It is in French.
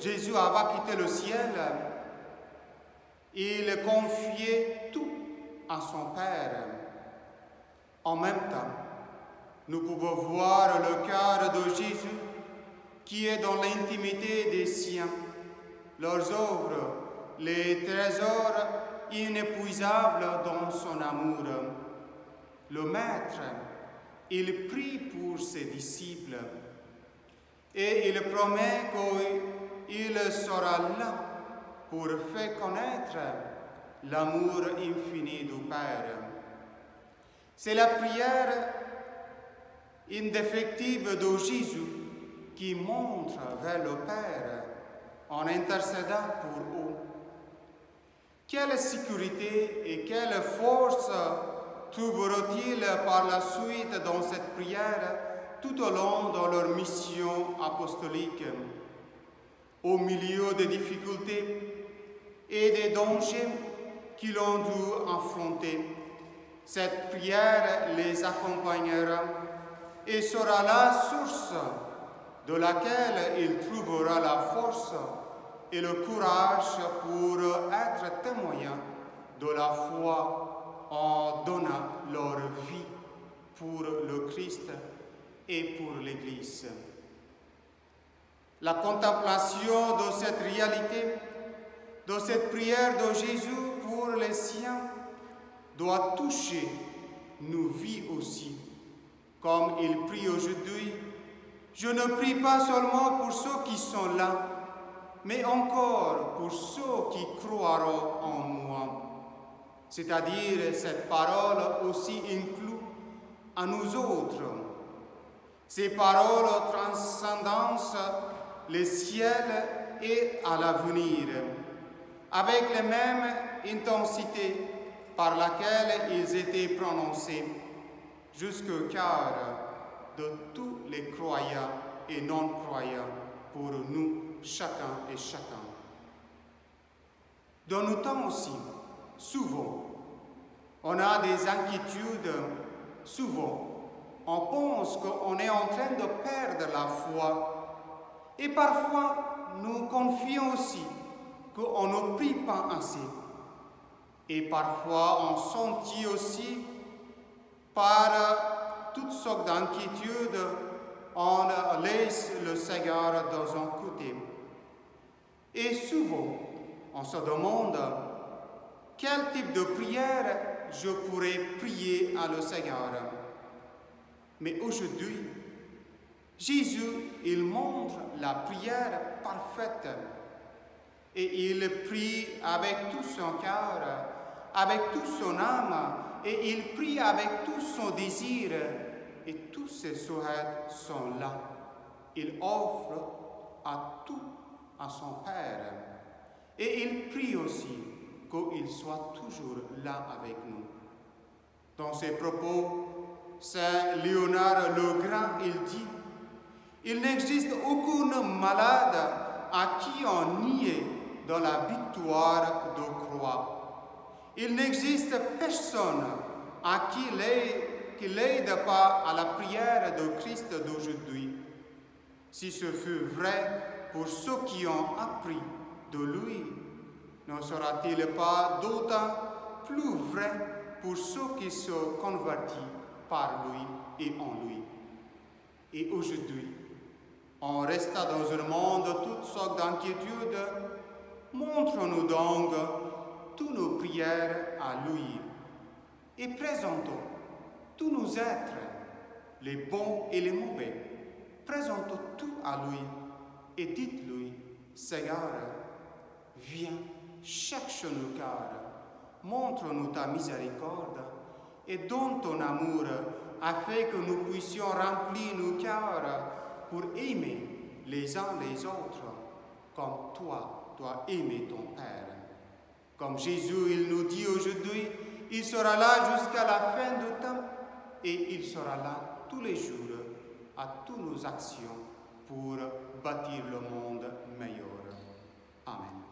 Jésus avait quitté le ciel, il confiait tout à son Père. En même temps, nous pouvons voir le cœur de Jésus qui est dans l'intimité des siens, leurs œuvres, les trésors inépuisables dans son amour. Le Maître, il prie pour ses disciples et il promet qu'il sera là pour faire connaître l'amour infini du Père. C'est la prière indéfectible de Jésus qui montre vers le Père en intercédant pour eux. Quelle sécurité et quelle force trouveront-ils par la suite dans cette prière tout au long de leur mission apostolique? Au milieu des difficultés et des dangers qu'ils ont dû affronter, cette prière les accompagnera et sera la source de laquelle ils trouveront la force et le courage pour être témoins de la foi en donnant leur vie pour le Christ et pour l'Église. La contemplation de cette réalité, de cette prière de Jésus pour les siens, doit toucher nos vies aussi. Comme il prie aujourd'hui, je ne prie pas seulement pour ceux qui sont là, mais encore pour ceux qui croiront en moi. C'est-à-dire, cette parole aussi inclut à nous autres. Ces paroles transcendent le ciel et à l'avenir, avec la même intensité par laquelle ils étaient prononcés, jusqu'au cœur de tous les croyants et non-croyants, pour nous, chacun et chacun. Dans nos temps aussi, souvent, on a des inquiétudes, souvent, on pense qu'on est en train de perdre la foi. Et parfois, nous confions aussi qu'on ne prie pas assez. Et parfois, on sentit aussi, par toutes sortes d'inquiétudes, on laisse le Seigneur dans un côté. Et souvent, on se demande quel type de prière je pourrais prier à le Seigneur. Mais aujourd'hui, Jésus, il montre la prière parfaite et il prie avec tout son cœur, avec toute son âme, et il prie avec tout son désir, et tous ses souhaits sont là. Il offre à tout à son Père, et il prie aussi qu'il soit toujours là avec nous. Dans ses propos, Saint Léonard le Grand, il dit « Il n'existe aucune malade à qui on nie dans la victoire de croix. Il n'existe personne à qui l'aide pas à la prière de Christ d'aujourd'hui. Si ce fut vrai pour ceux qui ont appris de lui, ne sera-t-il pas d'autant plus vrai pour ceux qui se convertissent par lui et en lui? Et aujourd'hui, en restant dans un monde de toutes sortes d'inquiétudes, montre-nous donc toutes nos prières à lui et présentons tous nos êtres, les bons et les mauvais. Présentons tout à lui et dites-lui, Seigneur, viens, cherche nos cœurs, montre-nous ta miséricorde et donne ton amour afin que nous puissions remplir nos cœurs pour aimer les uns les autres comme toi dois aimer ton Père. Comme Jésus, il nous dit aujourd'hui, il sera là jusqu'à la fin du temps et il sera là tous les jours à toutes nos actions pour bâtir le monde meilleur. Amen.